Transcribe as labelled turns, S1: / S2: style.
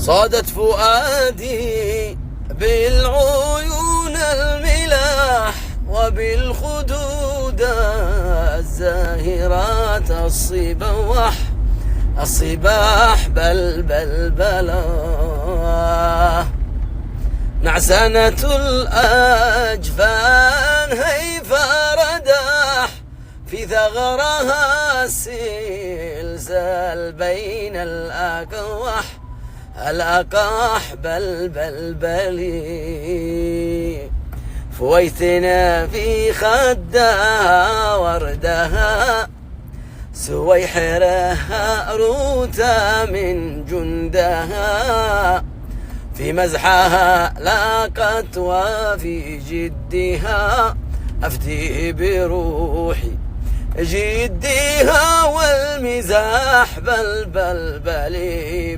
S1: صادت فؤادي بالعيون الملاح وبالخدود الزاهرات الصباح بلا نعسانة الأجفان هيف رداح في ثغرها السلسال بين الأقاح بلي فويتنا في خدها وردها سويحرها روتا من جندها في مزحها لاقت وفي جدها أفتي بروحي جدها والمزاح بلي